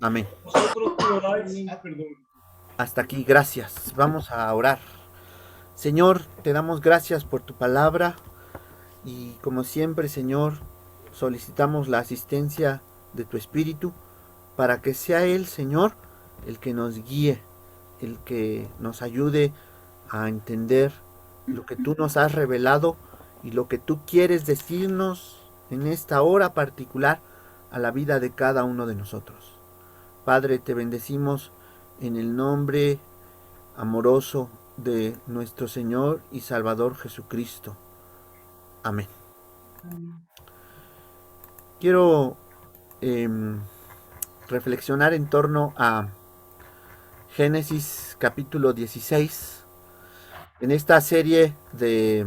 Amén. Vosotros oráis. Perdón. Hasta aquí, gracias. Vamos a orar. Señor, te damos gracias por tu palabra y como siempre, Señor, solicitamos la asistencia de tu Espíritu para que sea Él, Señor, el que nos guíe, el que nos ayude a entender lo que tú nos has revelado y lo que tú quieres decirnos en esta hora particular a la vida de cada uno de nosotros. Padre, te bendecimos en el nombre amoroso de nuestro Señor y Salvador Jesucristo. Amén. Quiero reflexionar en torno a Génesis capítulo 16. En esta serie de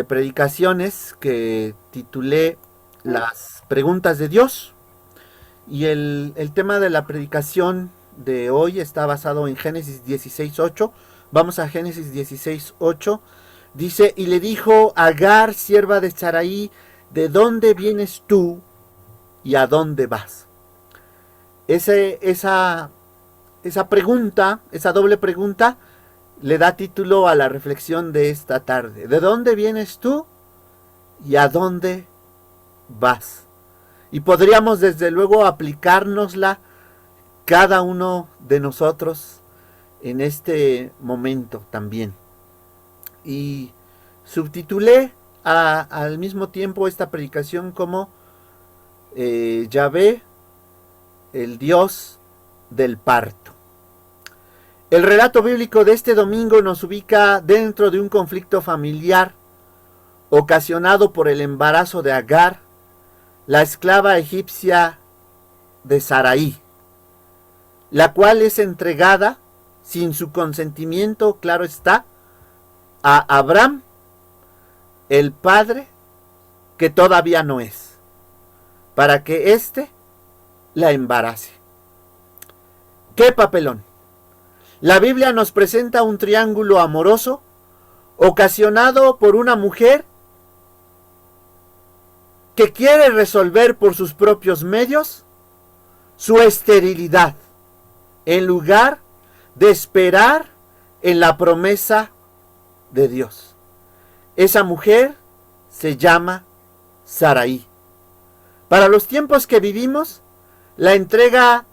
predicaciones que titulé Las preguntas de Dios. Y el tema de la predicación de hoy está basado en Génesis 16:8. Vamos a Génesis 16:8. Dice, y le dijo Agar, sierva de Sarai, ¿de dónde vienes tú y a dónde vas? Esa pregunta, esa doble pregunta, le da título a la reflexión de esta tarde. ¿De dónde vienes tú y a dónde vas? Y podríamos desde luego aplicárnosla cada uno de nosotros en este momento también. Y subtitulé al mismo tiempo esta predicación como Yahvé, el Dios del parto. El relato bíblico de este domingo nos ubica dentro de un conflicto familiar ocasionado por el embarazo de Agar, la esclava egipcia de Sarai, la cual es entregada sin su consentimiento, claro está, a Abraham, el padre que todavía no es, para que éste la embarace. ¡Qué papelón! La Biblia nos presenta un triángulo amoroso ocasionado por una mujer que quiere resolver por sus propios medios su esterilidad, en lugar de esperar en la promesa de Dios. Esa mujer se llama Sarai. Para los tiempos que vivimos, la entrega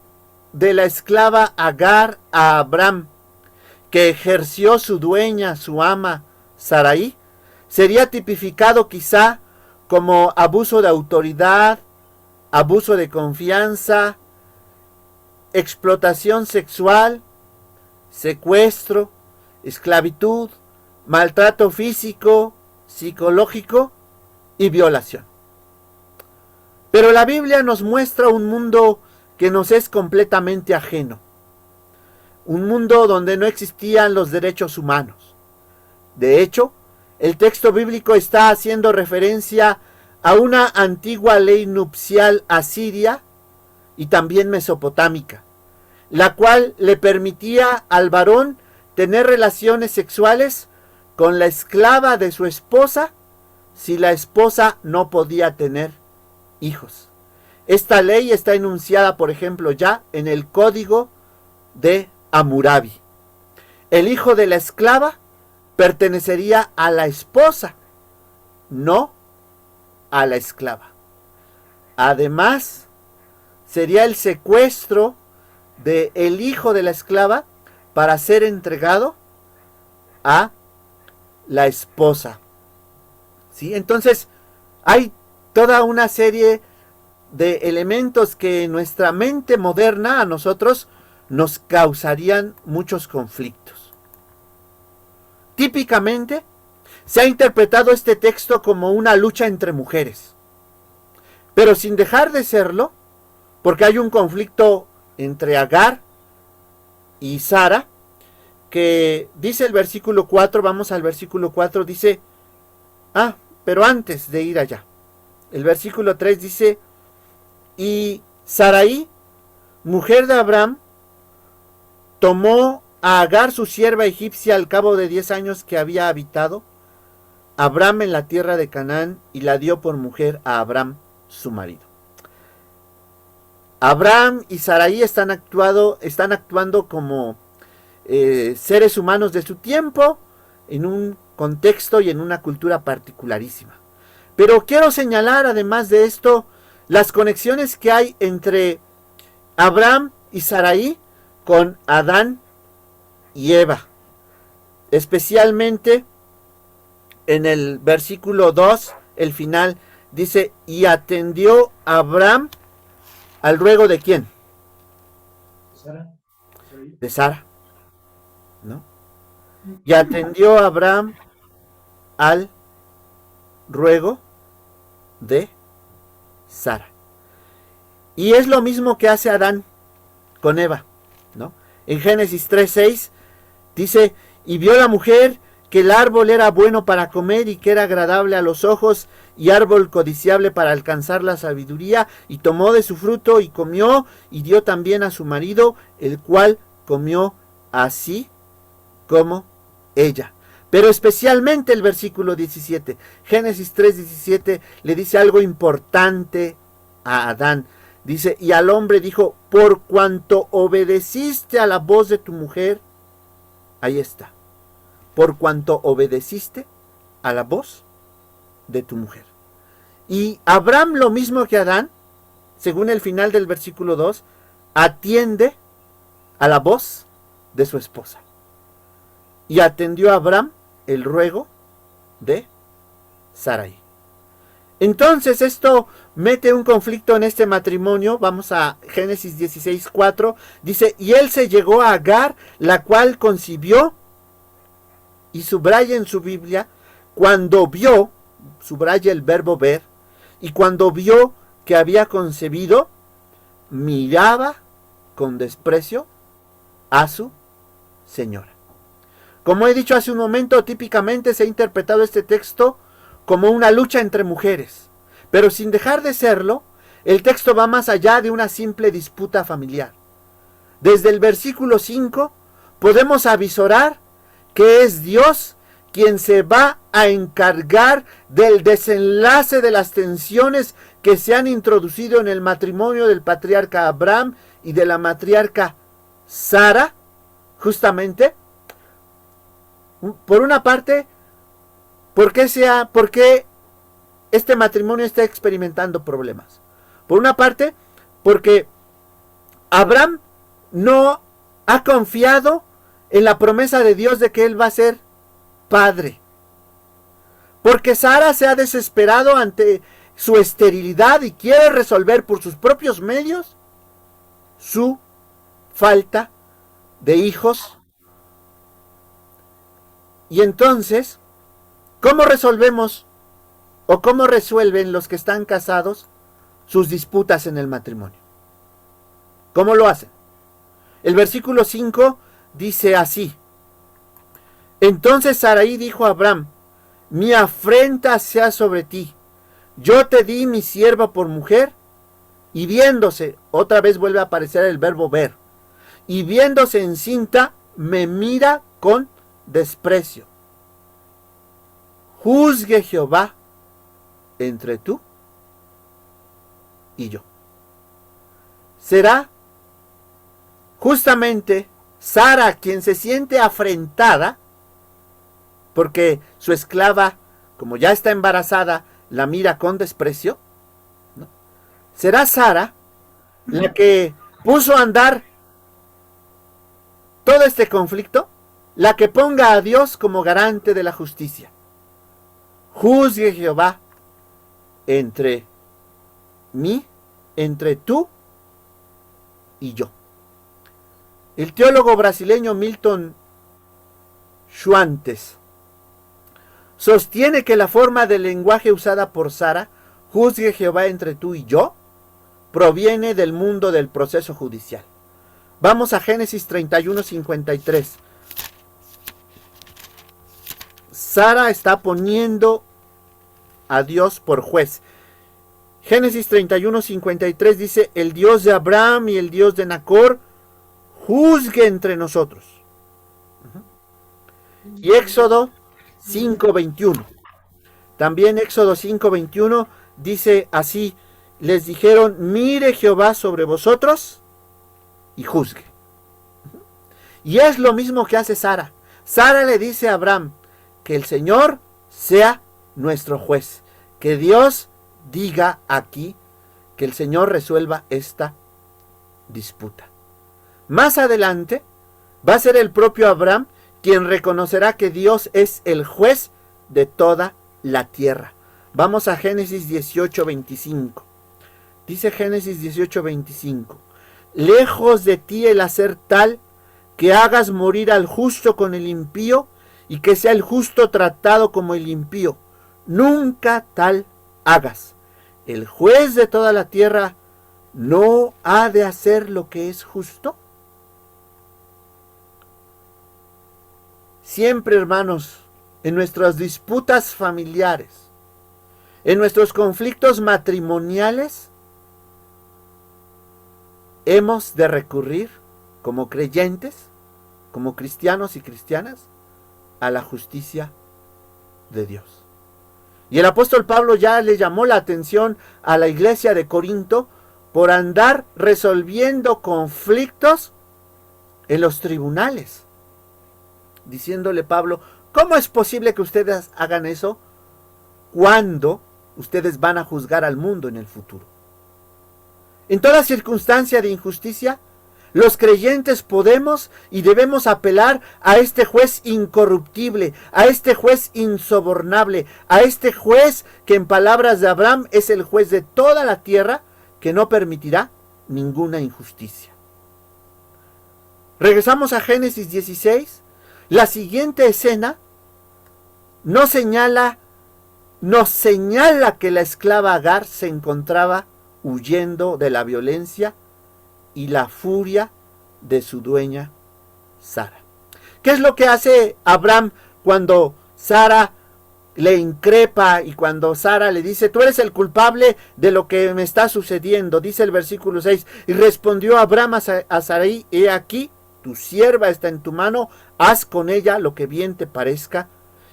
de la esclava Agar a Abraham, que ejerció su dueña, su ama, Sarai, sería tipificado quizá como abuso de autoridad, abuso de confianza, explotación sexual, secuestro, esclavitud, maltrato físico, psicológico y violación. Pero la Biblia nos muestra un mundo que nos es completamente ajeno. Un mundo donde no existían los derechos humanos. De hecho, el texto bíblico está haciendo referencia a una antigua ley nupcial asiria y también mesopotámica, la cual le permitía al varón tener relaciones sexuales con la esclava de su esposa si la esposa no podía tener hijos. Esta ley está enunciada, por ejemplo, ya en el Código de Hammurabi. El hijo de la esclava pertenecería a la esposa, no a la esclava. Además, sería el secuestro del hijo de la esclava para ser entregado a la esposa. ¿Sí? Entonces, hay toda una serie de elementos que en nuestra mente moderna a nosotros nos causarían muchos conflictos. Típicamente, se ha interpretado este texto como una lucha entre mujeres, pero sin dejar de serlo, porque hay un conflicto entre Agar y Sara, que dice el versículo 4, vamos al versículo 4, dice, pero antes de ir allá, el versículo 3 dice, y Sarai, mujer de Abraham, tomó a Agar, su sierva egipcia, al cabo de 10 años que había habitado Abraham en la tierra de Canaán, y la dio por mujer a Abraham. su marido. Abraham y Sarai están actuando como seres humanos de su tiempo, en un contexto y en una cultura particularísima. Pero quiero señalar, además de esto, las conexiones que hay entre Abraham y Sarai con Adán y Eva. Especialmente en el versículo 2, el final, dice, y atendió Abraham al ruego de ¿quién? Sara. De Sara, ¿no? Y atendió Abraham al ruego de Sara. Y es lo mismo que hace Adán con Eva, ¿no? En Génesis 3:6 dice, y vio la mujer que el árbol era bueno para comer y que era agradable a los ojos y árbol codiciable para alcanzar la sabiduría, y tomó de su fruto y comió y dio también a su marido, el cual comió así como ella. Pero especialmente el versículo 17, Génesis 3:17, le dice algo importante a Adán. Dice, y al hombre dijo, por cuanto obedeciste a la voz de tu mujer, ahí está, por cuanto obedeciste a la voz de tu mujer. Y Abraham, lo mismo que Adán, según el final del versículo 2, atiende a la voz de su esposa. Y atendió a Abraham el ruego de Sarai. Entonces esto mete un conflicto en este matrimonio. Vamos a Génesis 16:4. Dice, y él se llegó a Agar, la cual concibió, y subraya en su Biblia, cuando vio, subraya el verbo ver, y cuando vio que había concebido, miraba con desprecio a su señora. Como he dicho hace un momento, típicamente se ha interpretado este texto como una lucha entre mujeres, pero sin dejar de serlo, el texto va más allá de una simple disputa familiar. Desde el versículo 5 podemos avisorar que es Dios quien se va a encargar del desenlace de las tensiones que se han introducido en el matrimonio del patriarca Abraham y de la matriarca Sara, justamente. Por una parte, ¿por qué este matrimonio está experimentando problemas? Por una parte, porque Abraham no ha confiado en la promesa de Dios de que él va a ser padre. Porque Sara se ha desesperado ante su esterilidad y quiere resolver por sus propios medios su falta de hijos. Y entonces, ¿cómo resolvemos o cómo resuelven los que están casados sus disputas en el matrimonio? ¿Cómo lo hacen? El versículo 5 dice así, entonces Sarai dijo a Abraham, mi afrenta sea sobre ti, yo te di mi sierva por mujer, y viéndose, otra vez vuelve a aparecer el verbo ver, y viéndose encinta, me mira con desprecio. Juzgue Jehová entre tú y yo. Será justamente Sara quien se siente afrentada porque su esclava, como ya está embarazada, la mira con desprecio, ¿no? Será Sara la que puso a andar todo este conflicto, la que ponga a Dios como garante de la justicia. Juzgue Jehová entre mí, entre tú y yo. El teólogo brasileño Milton Schwantes sostiene que la forma del lenguaje usada por Sara, juzgue Jehová entre tú y yo, proviene del mundo del proceso judicial. Vamos a Génesis 31:53. Sara está poniendo a Dios por juez. Génesis 31:53 dice, el Dios de Abraham y el Dios de Nacor juzgue entre nosotros. Y Éxodo 5:21. También Éxodo 5:21 dice así, les dijeron, mire Jehová sobre vosotros y juzgue. Y es lo mismo que hace Sara. Sara le dice a Abraham, que el Señor sea nuestro juez. Que Dios diga aquí, que el Señor resuelva esta disputa. Más adelante va a ser el propio Abraham quien reconocerá que Dios es el juez de toda la tierra. Vamos a Génesis 18:25. Dice Génesis 18:25. Lejos de ti el hacer tal que hagas morir al justo con el impío y que sea el justo tratado como el impío. Nunca tal hagas. El juez de toda la tierra no ha de hacer lo que es justo. Siempre, hermanos, en nuestras disputas familiares, en nuestros conflictos matrimoniales, hemos de recurrir como creyentes, como cristianos y cristianas, a la justicia de Dios. Y el apóstol Pablo ya le llamó la atención a la iglesia de Corinto por andar resolviendo conflictos en los tribunales. Diciéndole Pablo, ¿cómo es posible que ustedes hagan eso cuando ustedes van a juzgar al mundo en el futuro? En toda circunstancia de injusticia, los creyentes podemos y debemos apelar a este juez incorruptible, a este juez insobornable, a este juez que en palabras de Abraham es el juez de toda la tierra, que no permitirá ninguna injusticia. Regresamos a Génesis 16. La siguiente escena nos señala que la esclava Agar se encontraba huyendo de la violencia y la furia de su dueña Sara. ¿Qué es lo que hace Abraham cuando Sara le increpa y cuando Sara le dice, tú eres el culpable de lo que me está sucediendo? Dice el versículo 6, y respondió Abraham a Sarai, he aquí, tu sierva está en tu mano, haz con ella lo que bien te parezca.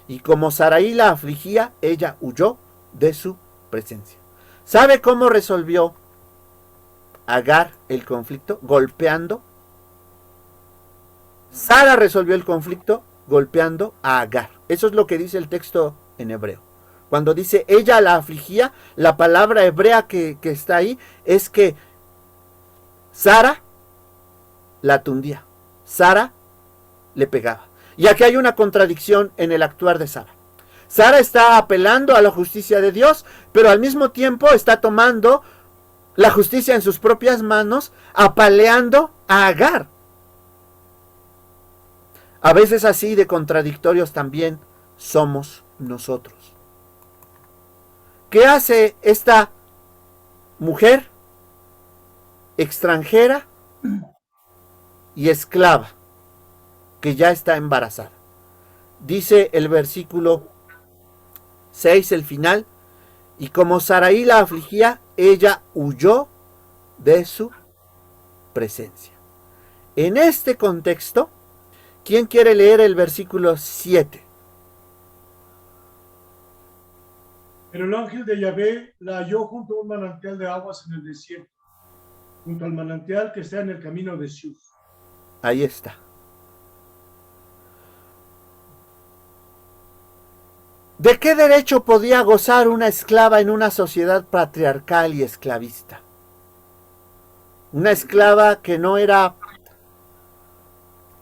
Y como Sarai la afligía, ella huyó de su presencia. ¿Sabe cómo resolvió Agar el conflicto? Golpeando. Sara resolvió el conflicto golpeando a Agar. Eso es lo que dice el texto en hebreo. Cuando dice ella la afligía, la palabra hebrea que está ahí es que Sara la tundía. Sara le pegaba. Y aquí hay una contradicción en el actuar de Sara. Sara está apelando a la justicia de Dios, pero al mismo tiempo está tomando la justicia en sus propias manos, apaleando a Agar. A veces así de contradictorios también somos nosotros. ¿Qué hace esta mujer extranjera y esclava que ya está embarazada? Dice el versículo 6, el final, y como Sarai la afligía, ella huyó de su presencia. En este contexto, ¿quién quiere leer el versículo 7? Pero el ángel de Yahvé la halló junto a un manantial de aguas en el desierto, junto al manantial que está en el camino de Shuf. Ahí está. ¿De qué derecho podía gozar una esclava en una sociedad patriarcal y esclavista? Una esclava que no era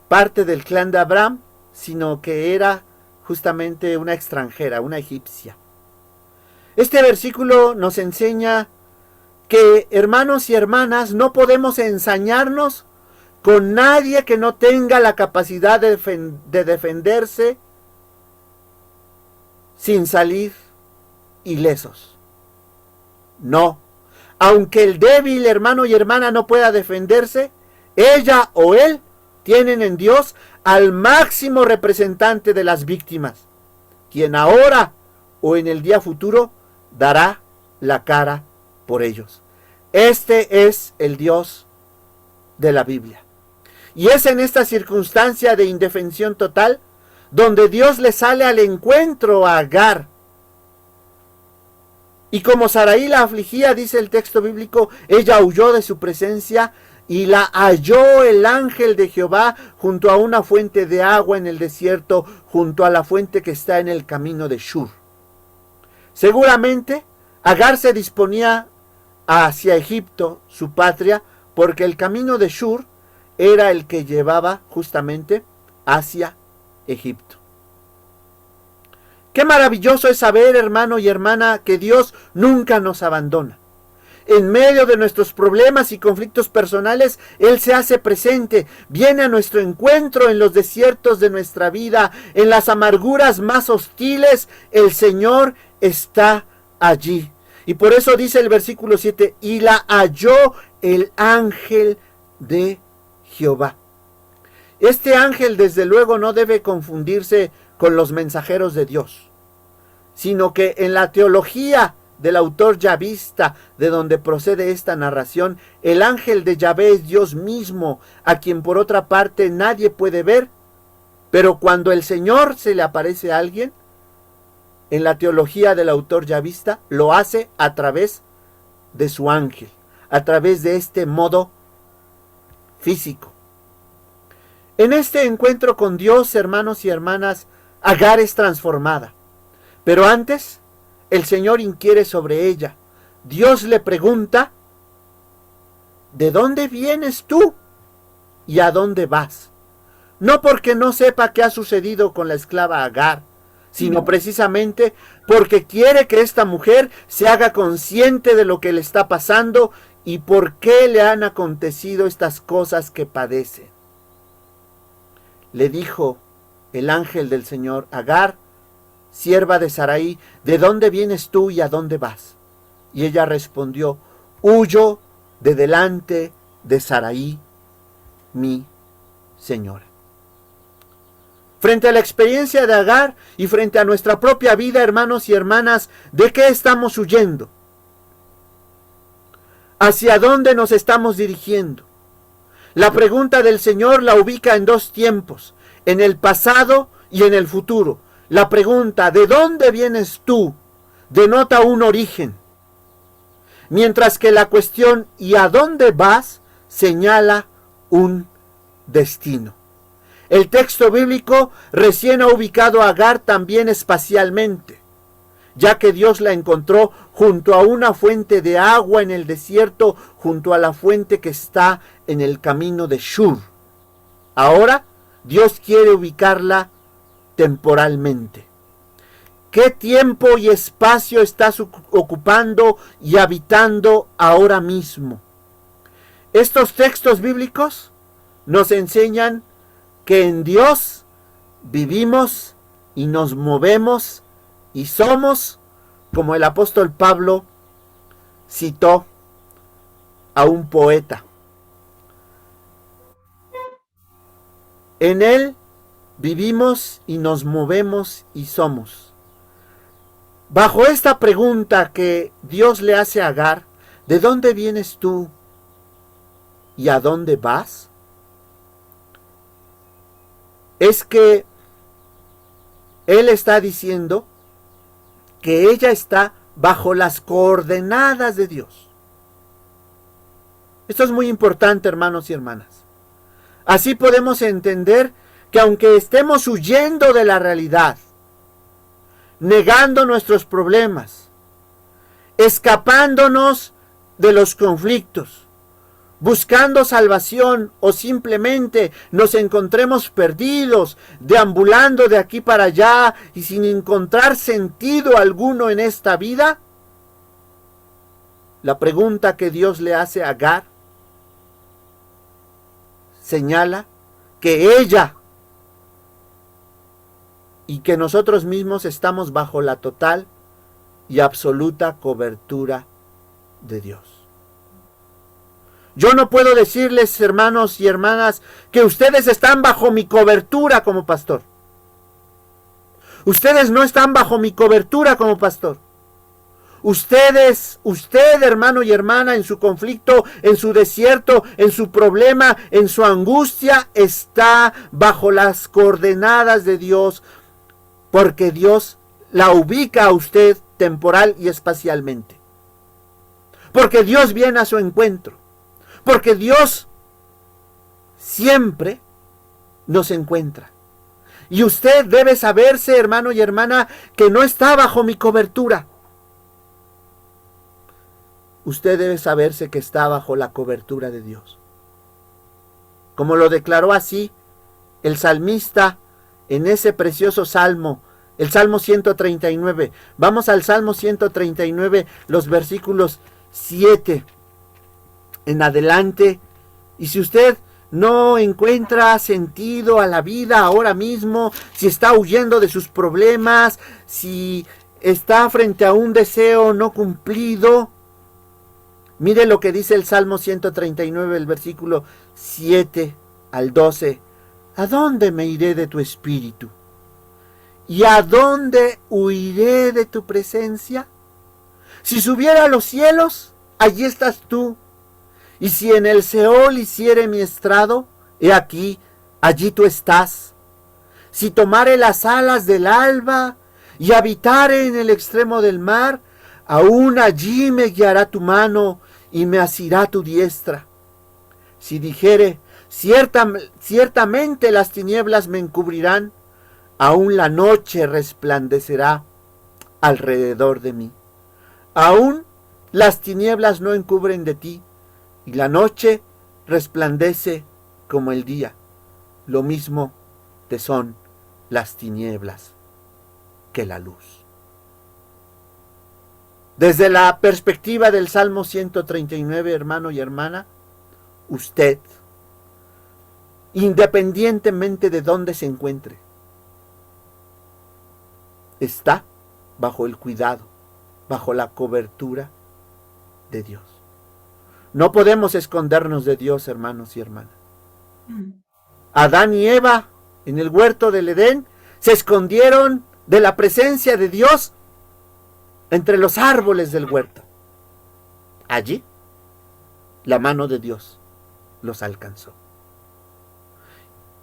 parte del clan de Abraham, sino que era justamente una extranjera, una egipcia. Este versículo nos enseña que, hermanos y hermanas, no podemos ensañarnos con nadie que no tenga la capacidad de defenderse sin salir ilesos. No. Aunque el débil hermano y hermana no pueda defenderse, ella o él tienen en Dios al máximo representante de las víctimas, quien ahora o en el día futuro dará la cara por ellos. Este es el Dios de la Biblia. Y es en esta circunstancia de indefensión total donde Dios le sale al encuentro a Agar. Y como Sarai la afligía, dice el texto bíblico, ella huyó de su presencia y la halló el ángel de Jehová junto a una fuente de agua en el desierto, junto a la fuente que está en el camino de Shur. Seguramente Agar se disponía hacia Egipto, su patria, porque el camino de Shur era el que llevaba justamente hacia Egipto. Qué maravilloso es saber, hermano y hermana, que Dios nunca nos abandona. En medio de nuestros problemas y conflictos personales, Él se hace presente, viene a nuestro encuentro en los desiertos de nuestra vida, en las amarguras más hostiles, el Señor está allí. Y por eso dice el versículo 7, y la halló el ángel de Jehová. Este ángel, desde luego, no debe confundirse con los mensajeros de Dios, sino que en la teología del autor yavista, de donde procede esta narración, el ángel de Yahvé es Dios mismo, a quien por otra parte nadie puede ver, pero cuando el Señor se le aparece a alguien, en la teología del autor yavista, lo hace a través de su ángel, a través de este modo físico. En este encuentro con Dios, hermanos y hermanas, Agar es transformada. Pero antes, el Señor inquiere sobre ella. Dios le pregunta, ¿de dónde vienes tú y a dónde vas? No porque no sepa qué ha sucedido con la esclava Agar, sino precisamente porque quiere que esta mujer se haga consciente de lo que le está pasando y por qué le han acontecido estas cosas que padece. Le dijo el ángel del Señor, Agar, sierva de Sarai, ¿de dónde vienes tú y a dónde vas? Y ella respondió, huyo de delante de Sarai, mi señora. Frente a la experiencia de Agar y frente a nuestra propia vida, hermanos y hermanas, ¿de qué estamos huyendo? ¿Hacia dónde nos estamos dirigiendo? La pregunta del Señor la ubica en dos tiempos, en el pasado y en el futuro. La pregunta, ¿de dónde vienes tú?, denota un origen, mientras que la cuestión, ¿y a dónde vas?, señala un destino. El texto bíblico recién ha ubicado a Agar también espacialmente, ya que Dios la encontró junto a una fuente de agua en el desierto, junto a la fuente que está en el camino de Shur. Ahora, Dios quiere ubicarla temporalmente. ¿Qué tiempo y espacio estás ocupando y habitando ahora mismo? Estos textos bíblicos nos enseñan que en Dios vivimos y nos movemos y somos, como el apóstol Pablo citó a un poeta. En Él vivimos y nos movemos y somos. Bajo esta pregunta que Dios le hace a Agar, ¿de dónde vienes tú y a dónde vas?, es que Él está diciendo que ella está bajo las coordenadas de Dios. Esto es muy importante, hermanos y hermanas. Así podemos entender que aunque estemos huyendo de la realidad, negando nuestros problemas, escapándonos de los conflictos, buscando salvación o simplemente nos encontremos perdidos, deambulando de aquí para allá y sin encontrar sentido alguno en esta vida, la pregunta que Dios le hace a Agar señala que ella y que nosotros mismos estamos bajo la total y absoluta cobertura de Dios. Yo no puedo decirles, hermanos y hermanas, que ustedes están bajo mi cobertura como pastor. Ustedes no están bajo mi cobertura como pastor. Usted, hermano y hermana, en su conflicto, en su desierto, en su problema, en su angustia, está bajo las coordenadas de Dios, porque Dios la ubica a usted temporal y espacialmente. Porque Dios viene a su encuentro. Porque Dios siempre nos encuentra. Y usted debe saberse, hermano y hermana, que no está bajo mi cobertura. Usted debe saberse que está bajo la cobertura de Dios. Como lo declaró así el salmista en ese precioso salmo, el Salmo 139. Vamos al Salmo 139, los versículos 7 en adelante. Y si usted no encuentra sentido a la vida ahora mismo, si está huyendo de sus problemas, si está frente a un deseo no cumplido, mire lo que dice el Salmo 139, el versículo 7 al 12. ¿A dónde me iré de tu espíritu? ¿Y a dónde huiré de tu presencia? Si subiera a los cielos, allí estás tú. Y si en el Seol hiciere mi estrado, he aquí, allí tú estás. Si tomare las alas del alba y habitare en el extremo del mar, aún allí me guiará tu mano y me asirá tu diestra. Si dijere, ciertamente las tinieblas me encubrirán, aún la noche resplandecerá alrededor de mí. Aún las tinieblas no encubren de ti, y la noche resplandece como el día. Lo mismo te son las tinieblas que la luz. Desde la perspectiva del Salmo 139, hermano y hermana, usted, independientemente de dónde se encuentre, está bajo el cuidado, bajo la cobertura de Dios. No podemos escondernos de Dios, hermanos y hermanas. Adán y Eva en el huerto del Edén se escondieron de la presencia de Dios entre los árboles del huerto. Allí la mano de Dios los alcanzó.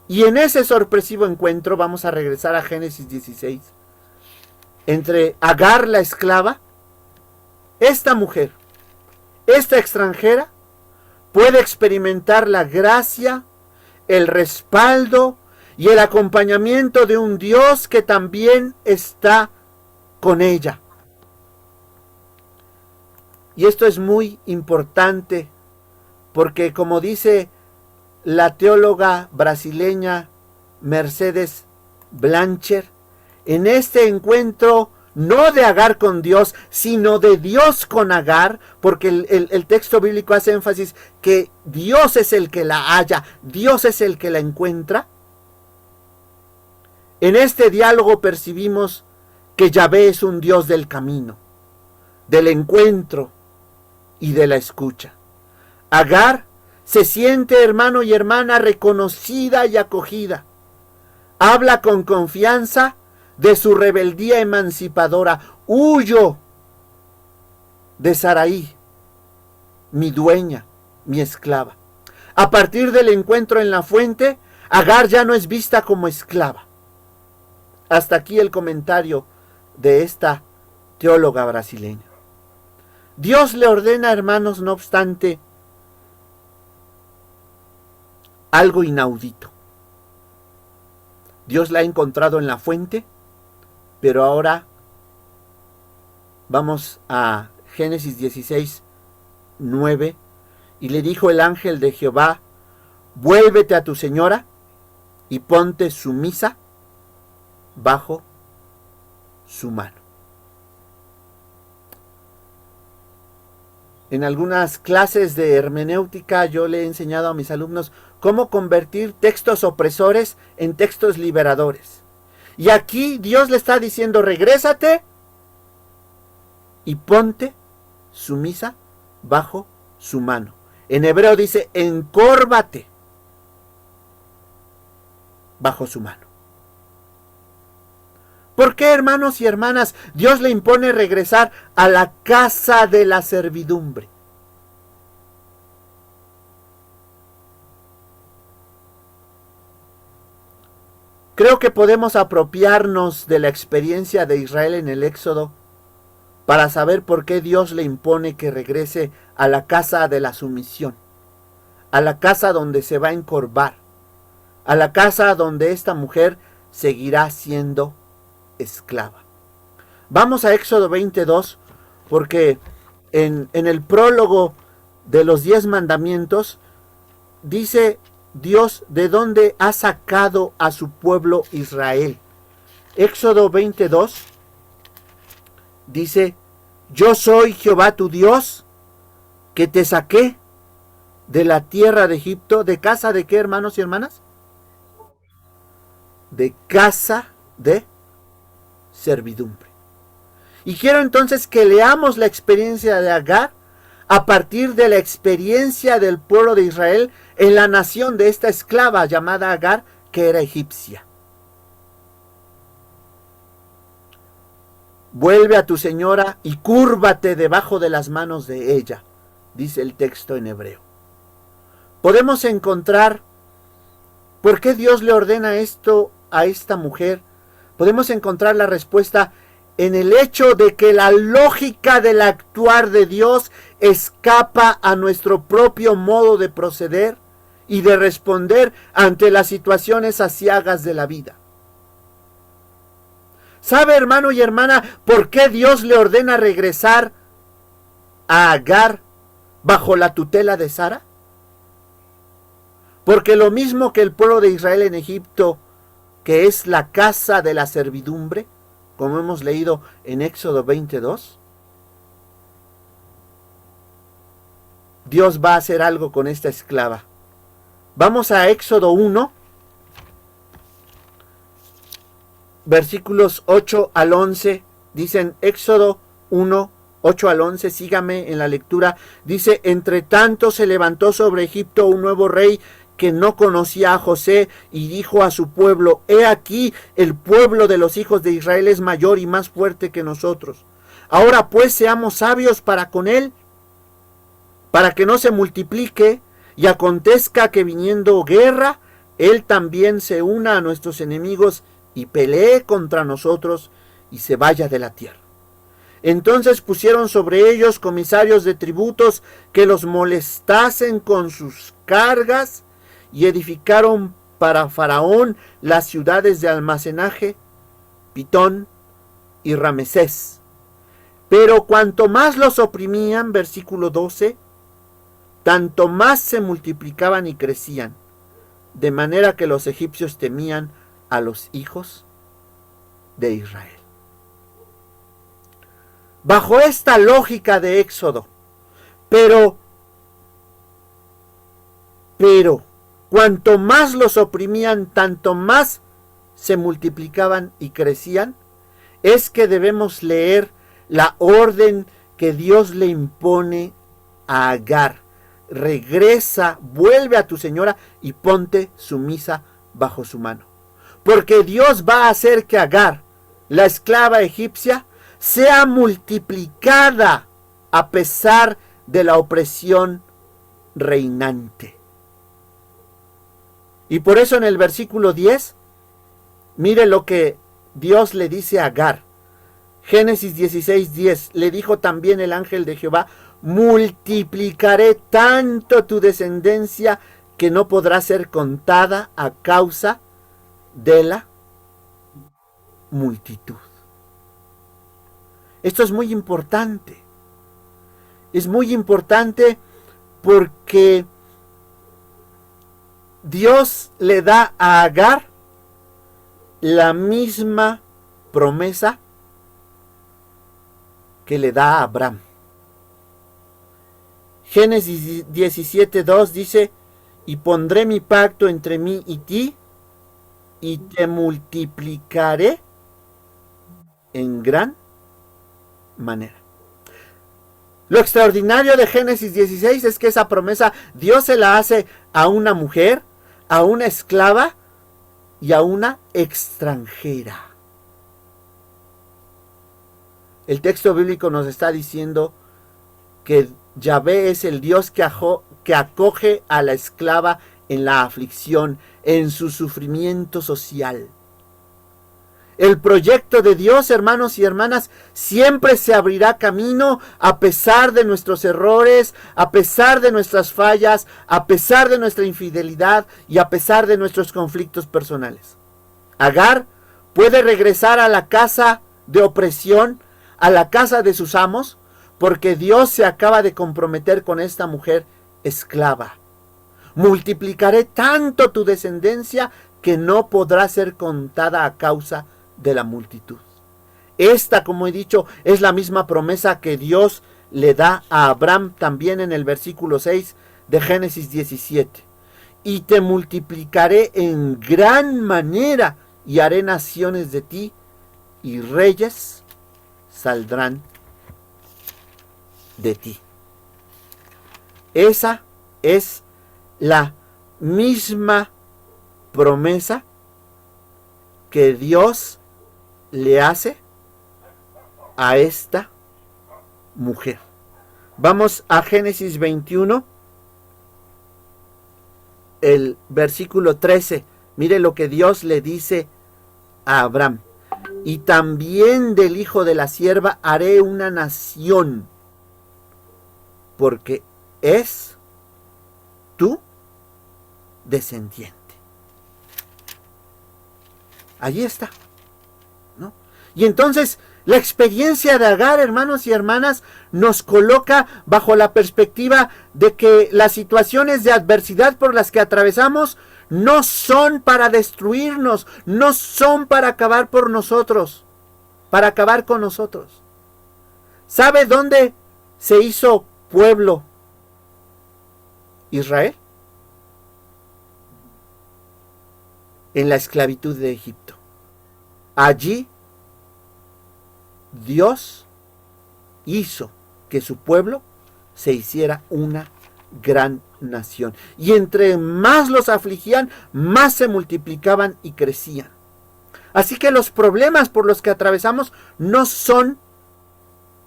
Y en ese sorpresivo encuentro, vamos a regresar a Génesis 16, entre Agar la esclava, esta mujer, esta extranjera, puede experimentar la gracia, el respaldo y el acompañamiento de un Dios que también está con ella. Y esto es muy importante porque, como dice la teóloga brasileña Mercedes Blancher, en este encuentro no de Agar con Dios, sino de Dios con Agar, porque el texto bíblico hace énfasis que Dios es el que la halla, Dios es el que la encuentra. En este diálogo percibimos que Yahvé es un Dios del camino, del encuentro y de la escucha. Agar se siente, hermano y hermana, reconocida y acogida. Habla con confianza de su rebeldía emancipadora. Huyo de Saraí, mi dueña, mi esclava. A partir del encuentro en la fuente, Agar ya no es vista como esclava. Hasta aquí el comentario de esta teóloga brasileña. Dios le ordena, hermanos, no obstante, algo inaudito. Dios la ha encontrado en la fuente, pero ahora vamos a Génesis 16, 9, y le dijo el ángel de Jehová, vuélvete a tu señora y ponte sumisa bajo su mano. En algunas clases de hermenéutica yo le he enseñado a mis alumnos cómo convertir textos opresores en textos liberadores. Y aquí Dios le está diciendo, regrésate y ponte sumisa bajo su mano. En hebreo dice, encórvate bajo su mano. ¿Por qué, hermanos y hermanas, Dios le impone regresar a la casa de la servidumbre? Creo que podemos apropiarnos de la experiencia de Israel en el Éxodo para saber por qué Dios le impone que regrese a la casa de la sumisión, a la casa donde se va a encorvar, a la casa donde esta mujer seguirá siendo esclava. Vamos a Éxodo 22, porque en el prólogo de los 10 mandamientos dice Dios de dónde ha sacado a su pueblo Israel. Éxodo 22 dice: yo soy Jehová tu Dios, que te saqué de la tierra de Egipto. ¿De casa de qué, hermanos y hermanas? De casa de servidumbre. Y quiero entonces que leamos la experiencia de Agar a partir de la experiencia del pueblo de Israel en la nación de esta esclava llamada Agar, que era egipcia. Vuelve a tu señora y cúrvate debajo de las manos de ella, dice el texto en hebreo. Podemos encontrar por qué Dios le ordena esto a esta mujer. Podemos encontrar la respuesta en el hecho de que la lógica del actuar de Dios escapa a nuestro propio modo de proceder y de responder ante las situaciones aciagas de la vida. ¿Sabe, hermano y hermana, por qué Dios le ordena regresar a Agar bajo la tutela de Sara? Porque lo mismo que el pueblo de Israel en Egipto, que es la casa de la servidumbre, como hemos leído en Éxodo 22, Dios va a hacer algo con esta esclava. Vamos a Éxodo 1, versículos 8 al 11, dicen Éxodo 1, 8 al 11, sígame en la lectura. Dice: entre tanto se levantó sobre Egipto un nuevo rey que no conocía a José, y dijo a su pueblo: he aquí, el pueblo de los hijos de Israel es mayor y más fuerte que nosotros. Ahora pues seamos sabios para con él, para que no se multiplique, y acontezca que viniendo guerra, él también se una a nuestros enemigos y pelee contra nosotros y se vaya de la tierra. Entonces pusieron sobre ellos comisarios de tributos que los molestasen con sus cargas, y edificaron para Faraón las ciudades de almacenaje, Pitón y Ramesés. Pero cuanto más los oprimían, versículo 12, tanto más se multiplicaban y crecían, de manera que los egipcios temían a los hijos de Israel. Bajo esta lógica de Éxodo, pero cuanto más los oprimían, tanto más se multiplicaban y crecían, es que debemos leer la orden que Dios le impone a Agar. Regresa, vuelve a tu señora y ponte sumisa bajo su mano. Porque Dios va a hacer que Agar, la esclava egipcia, sea multiplicada a pesar de la opresión reinante. Y por eso en el versículo 10, mire lo que Dios le dice a Agar. Génesis 16:10, le dijo también el ángel de Jehová: multiplicaré tanto tu descendencia que no podrá ser contada a causa de la multitud. Esto es muy importante. Es muy importante porque Dios le da a Agar la misma promesa que le da a Abraham. Génesis 17:2 dice: y pondré mi pacto entre mí y ti, y te multiplicaré en gran manera. Lo extraordinario de Génesis 16 es que esa promesa Dios se la hace a una mujer, a una esclava y a una extranjera. El texto bíblico nos está diciendo que Yahvé es el Dios que acoge a la esclava en la aflicción, en su sufrimiento social. El proyecto de Dios, hermanos y hermanas, siempre se abrirá camino a pesar de nuestros errores, a pesar de nuestras fallas, a pesar de nuestra infidelidad y a pesar de nuestros conflictos personales. Agar puede regresar a la casa de opresión, a la casa de sus amos, porque Dios se acaba de comprometer con esta mujer esclava. Multiplicaré tanto tu descendencia que no podrá ser contada a causa de la multitud. Esta, como he dicho, es la misma promesa que Dios le da a Abraham también en el versículo 6 de Génesis 17. Y te multiplicaré en gran manera y haré naciones de ti y reyes saldrán de ti. Esa es la misma promesa que Dios le hace a esta mujer. Vamos a Génesis 21, el versículo 13. Mire lo que Dios le dice a Abraham. Y también del hijo de la sierva haré una nación, porque es tu descendiente. Allí está, ¿no? Y entonces la experiencia de Agar, hermanos y hermanas, nos coloca bajo la perspectiva de que las situaciones de adversidad por las que atravesamos no son para destruirnos, no son para acabar por nosotros, para acabar con nosotros. ¿Sabe dónde se hizo pueblo Israel? En la esclavitud de Egipto. Allí Dios hizo que su pueblo se hiciera una gran nación. Y entre más los afligían, más se multiplicaban y crecían. Así que los problemas por los que atravesamos no son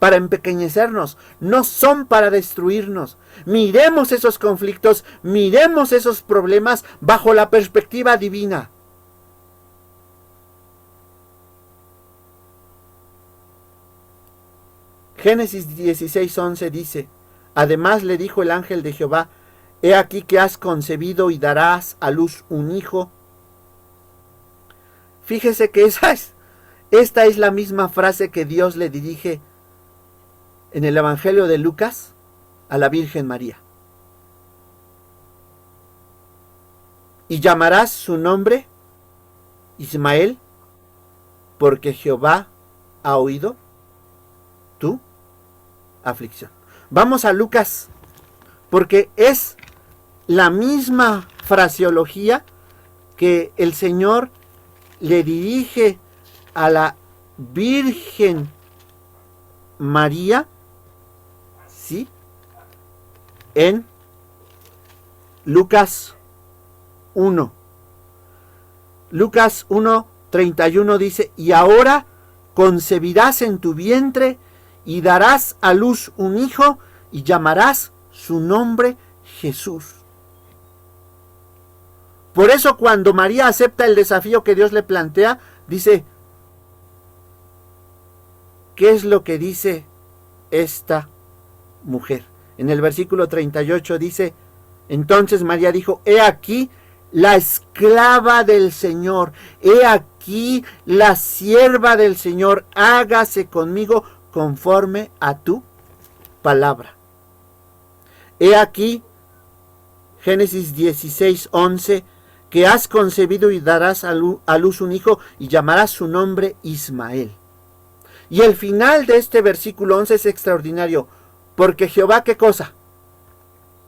para empequeñecernos, no son para destruirnos. Miremos esos conflictos, miremos esos problemas bajo la perspectiva divina. Génesis 16:11 dice: además le dijo el ángel de Jehová: he aquí que has concebido y darás a luz un hijo. Fíjese que esta es la misma frase que Dios le dirige en el Evangelio de Lucas a la Virgen María. Y llamarás su nombre Ismael, porque Jehová ha oído tu aflicción. Vamos a Lucas, porque es la misma fraseología que el Señor le dirige a la Virgen María, ¿sí? En Lucas 1. Lucas 1:31 dice: y ahora concebirás en tu vientre y darás a luz un hijo y llamarás su nombre Jesús. Por eso cuando María acepta el desafío que Dios le plantea, dice: ¿qué es lo que dice esta mujer? En el versículo 38 dice: entonces María dijo: he aquí la esclava del Señor, he aquí la sierva del Señor, hágase conmigo conforme a tu palabra. He aquí, Génesis 16:11, que has concebido y darás a luz un hijo y llamarás su nombre Ismael. Y el final de este versículo 11 es extraordinario, porque Jehová, ¿qué cosa?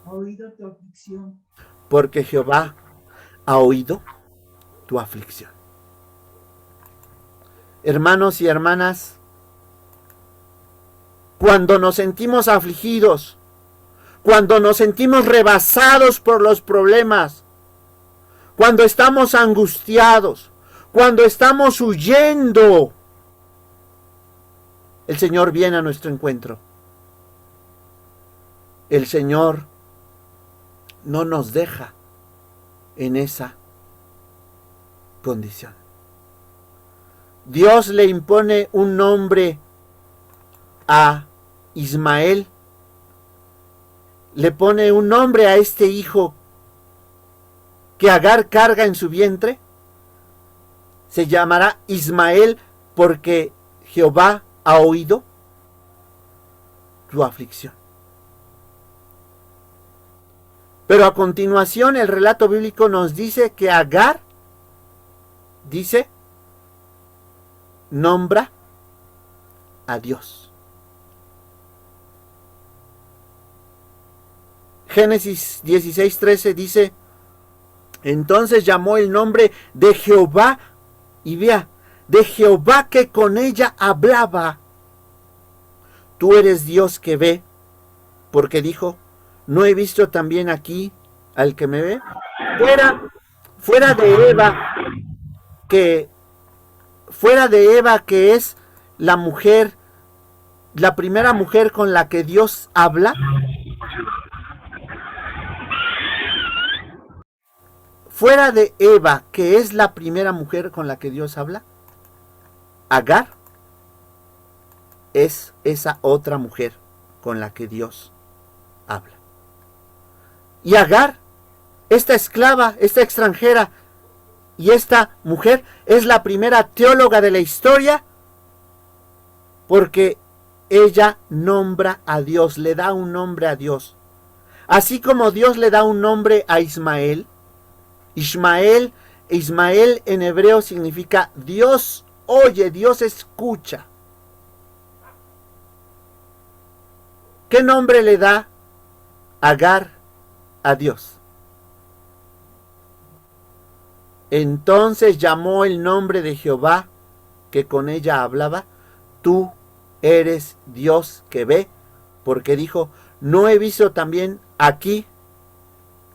Ha oído tu aflicción. Porque Jehová ha oído tu aflicción. Hermanos y hermanas, cuando nos sentimos afligidos, cuando nos sentimos rebasados por los problemas, cuando estamos angustiados, cuando estamos huyendo, el Señor viene a nuestro encuentro. El Señor no nos deja en esa condición. Dios le impone un nombre a Ismael, le pone un nombre a este hijo que Agar carga en su vientre. Se llamará Ismael porque Jehová ha oído tu aflicción. Pero a continuación el relato bíblico nos dice que Agar, dice, nombra a Dios. Génesis 16:13 dice, entonces llamó el nombre de Jehová, y vea, de Jehová que con ella hablaba. Tú eres Dios que ve, porque dijo, ¿no he visto también aquí al que me ve? Fuera de Eva, que es la mujer, la primera mujer con la que Dios habla. Fuera de Eva, que es la primera mujer con la que Dios habla, Agar es esa otra mujer con la que Dios habla. Y Agar, esta esclava, esta extranjera y esta mujer es la primera teóloga de la historia porque ella nombra a Dios, le da un nombre a Dios. Así como Dios le da un nombre a Ismael, Ismael en hebreo significa Dios oye, Dios escucha. ¿Qué nombre le da Agar a Dios? Entonces llamó el nombre de Jehová, que con ella hablaba, tú eres Dios que ve, porque dijo, ¿no he visto también aquí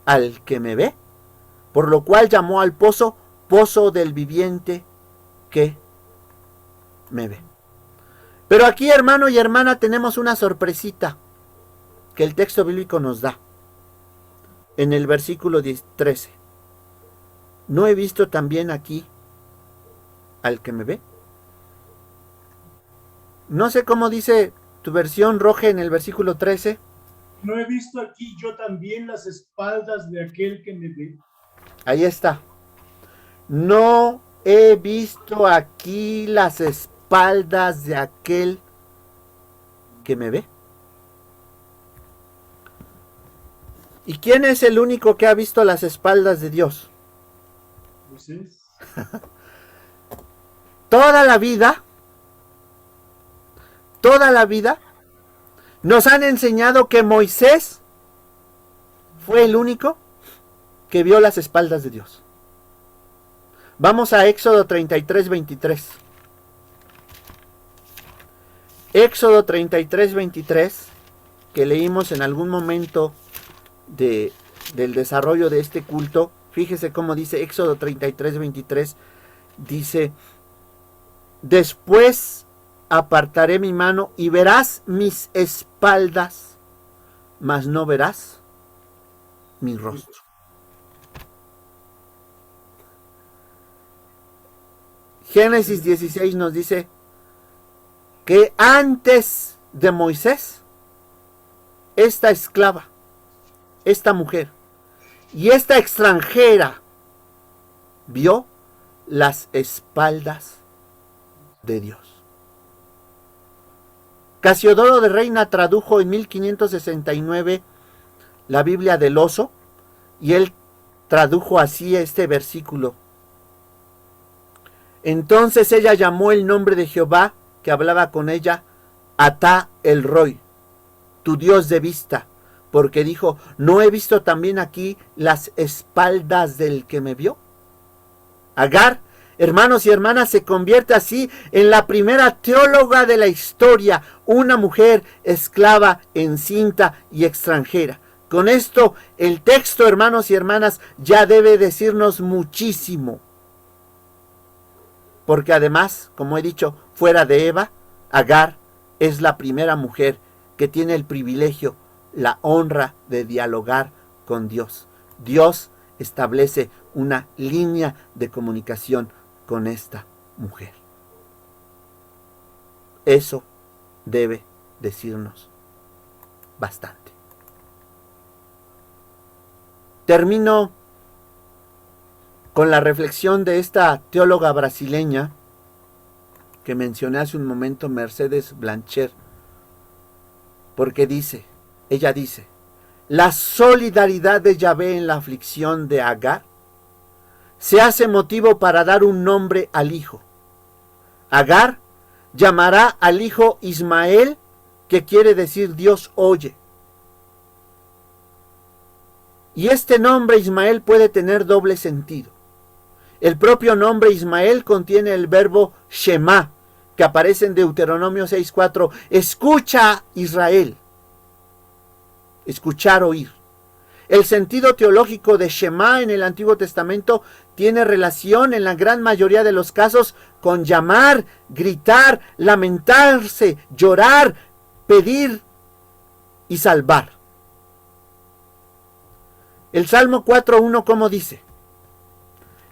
al que me ve? Por lo cual llamó al pozo, pozo del viviente que me ve. Pero aquí, hermano y hermana, tenemos una sorpresita que el texto bíblico nos da. En el versículo 13. ¿No he visto también aquí al que me ve? No sé cómo dice tu versión, Roge, en el versículo 13. ¿No he visto aquí yo también las espaldas de aquel que me ve? Ahí está. No he visto aquí las espaldas de aquel que me ve. ¿Y quién es el único que ha visto las espaldas de Dios? Moisés. Toda la vida, nos han enseñado que Moisés fue el único que vio las espaldas de Dios. Vamos a Éxodo 33:23. Éxodo 33:23, que leímos en algún momento del desarrollo de este culto. Fíjese cómo dice Éxodo 33:23. Dice, después apartaré mi mano y verás mis espaldas, mas no verás mi rostro. Génesis 16 nos dice que antes de Moisés, esta esclava, esta mujer y esta extranjera vio las espaldas de Dios. Casiodoro de Reina tradujo en 1569 la Biblia del oso y él tradujo así este versículo. Entonces ella llamó el nombre de Jehová que hablaba con ella, Atá el Roi, tu Dios de vista, porque dijo, ¿no he visto también aquí las espaldas del que me vio? Agar, hermanos y hermanas, se convierte así en la primera teóloga de la historia, una mujer esclava, encinta y extranjera. Con esto, el texto, hermanos y hermanas, ya debe decirnos muchísimo. Porque además, como he dicho, fuera de Eva, Agar es la primera mujer que tiene el privilegio, la honra de dialogar con Dios. Dios establece una línea de comunicación con esta mujer. Eso debe decirnos bastante. Termino con la reflexión de esta teóloga brasileña que mencioné hace un momento, Mercedes Blanchard, porque ella dice, la solidaridad de Yahvé en la aflicción de Agar se hace motivo para dar un nombre al hijo. Agar llamará al hijo Ismael, que quiere decir Dios oye. Y este nombre Ismael puede tener doble sentido. El propio nombre Ismael contiene el verbo Shema, que aparece en Deuteronomio 6:4. Escucha, Israel. Escuchar, oír. El sentido teológico de Shema en el Antiguo Testamento tiene relación en la gran mayoría de los casos con llamar, gritar, lamentarse, llorar, pedir y salvar. El Salmo 4:1, ¿cómo dice?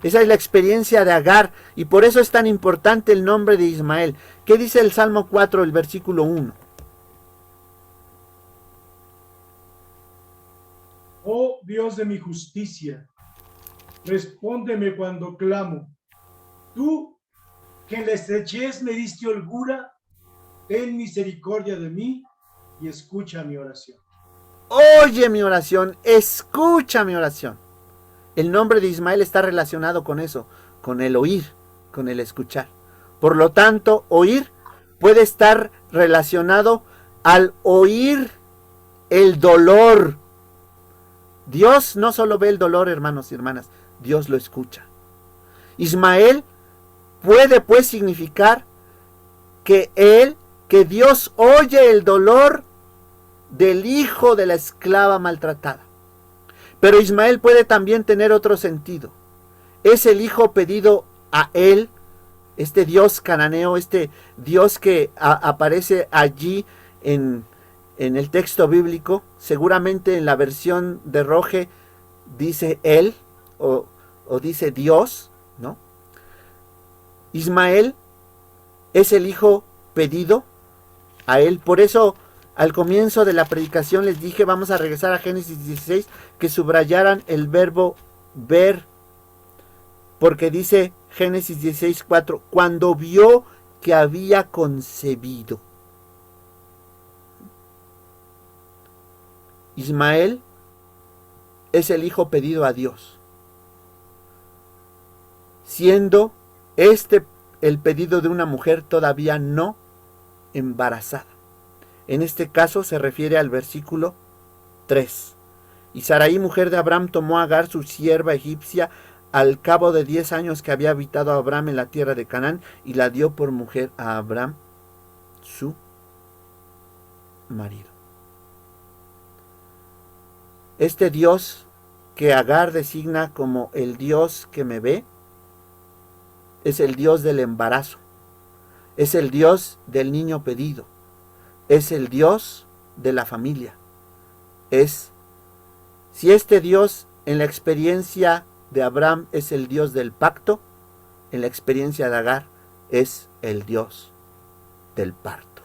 Esa es la experiencia de Agar y por eso es tan importante el nombre de Ismael. ¿Qué dice el Salmo 4, el versículo 1? Oh Dios de mi justicia, respóndeme cuando clamo. Tú, que en la estrechez me diste holgura, ten misericordia de mí y escucha mi oración. Oye mi oración, escucha mi oración. El nombre de Ismael está relacionado con eso, con el oír, con el escuchar. Por lo tanto, oír puede estar relacionado al oír el dolor. Dios no solo ve el dolor, hermanos y hermanas, Dios lo escucha. Ismael puede pues significar que Dios oye el dolor del hijo de la esclava maltratada. Pero Ismael puede también tener otro sentido. Es el hijo pedido a él, este Dios cananeo, este Dios que aparece allí en el texto bíblico. Seguramente en la versión de Roge dice él o dice Dios, ¿no? Ismael es el hijo pedido a él. Por eso al comienzo de la predicación les dije, vamos a regresar a Génesis 16, que subrayaran el verbo ver, porque dice Génesis 16:4, cuando vio que había concebido. Ismael es el hijo pedido a Dios, siendo el pedido de una mujer todavía no embarazada. En este caso se refiere al versículo 3. Y Sarai, mujer de Abraham, tomó a Agar, su sierva egipcia, al cabo de 10 años que había habitado Abraham en la tierra de Canaán, y la dio por mujer a Abraham, su marido. Este Dios que Agar designa como el Dios que me ve, es el Dios del embarazo, es el Dios del niño pedido, es el Dios de la familia. Si este Dios en la experiencia de Abraham es el Dios del pacto, en la experiencia de Agar es el Dios del parto.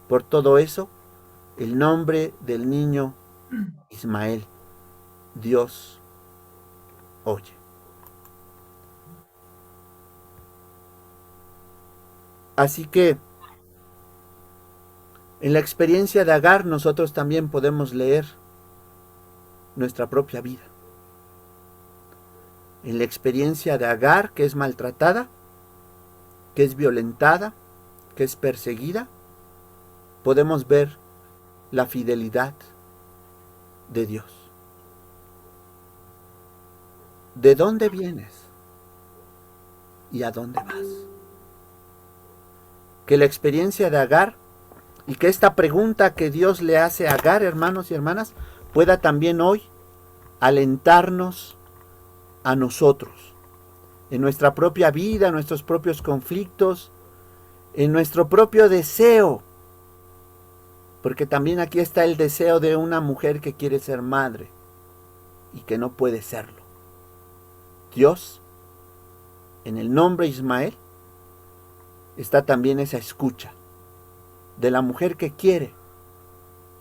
Por todo eso, el nombre del niño Ismael, Dios oye. Así que en la experiencia de Agar nosotros también podemos leer nuestra propia vida. En la experiencia de Agar, que es maltratada, que es violentada, que es perseguida, podemos ver la fidelidad de Dios. ¿De dónde vienes? ¿Y a dónde vas? Que la experiencia de Agar y que esta pregunta que Dios le hace a Agar, hermanos y hermanas, pueda también hoy alentarnos a nosotros, en nuestra propia vida, en nuestros propios conflictos, en nuestro propio deseo, porque también aquí está el deseo de una mujer que quiere ser madre y que no puede serlo. Dios, en el nombre Ismael, está también esa escucha, de la mujer que quiere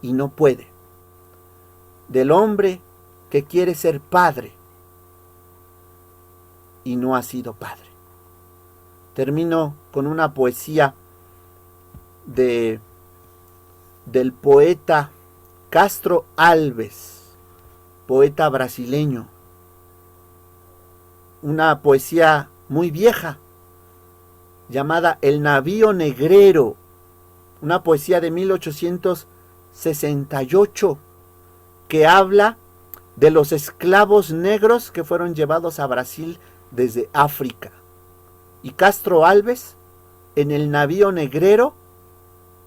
y no puede, del hombre que quiere ser padre y no ha sido padre. Termino con una poesía del poeta Castro Alves, poeta brasileño. Una poesía muy vieja llamada El Navío Negrero, una poesía de 1868 que habla de los esclavos negros que fueron llevados a Brasil desde África. Y Castro Alves, en El Navío Negrero,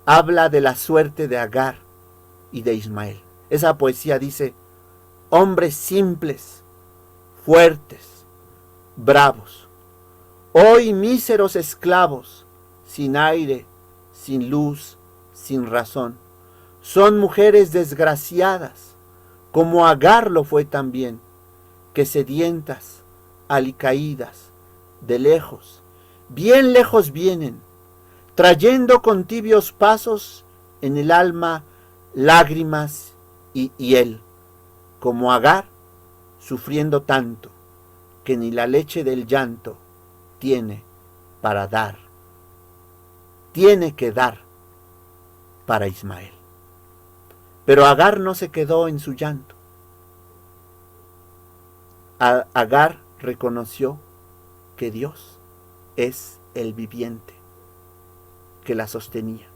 habla de la suerte de Agar y de Ismael. Esa poesía dice: hombres simples, fuertes, bravos, hoy míseros esclavos, sin aire, sin luz, sin razón, son mujeres desgraciadas, como Agar lo fue también, que sedientas, alicaídas, de lejos, bien lejos vienen, trayendo con tibios pasos en el alma lágrimas y hiel, como Agar, sufriendo tanto, que ni la leche del llanto tiene para dar, tiene que dar para Ismael. Pero Agar no se quedó en su llanto. Agar reconoció que Dios es el viviente, que la sostenía,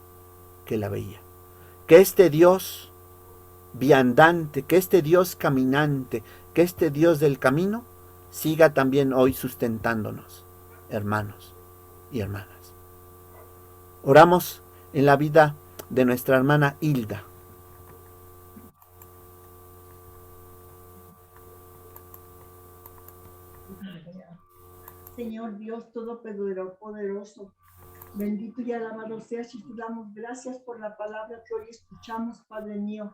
que la veía. Que este Dios viandante, que este Dios caminante, que este Dios del camino siga también hoy sustentándonos, hermanos y hermanas. Oramos en la vida de nuestra hermana Hilda. Señor Dios Todopoderoso, bendito y alabado seas, y te damos gracias por la palabra que hoy escuchamos, Padre mío,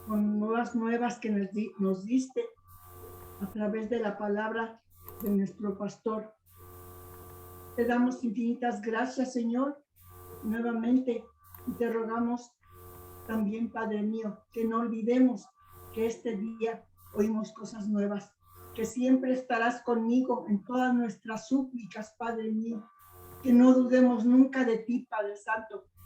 con nuevas que nos diste a través de la palabra de nuestro pastor. Te damos infinitas gracias, Señor. Nuevamente te rogamos también, Padre mío, que no olvidemos que este día oímos cosas nuevas, que siempre estarás conmigo en todas nuestras súplicas, Padre mío, que no dudemos nunca de ti, Padre Santo,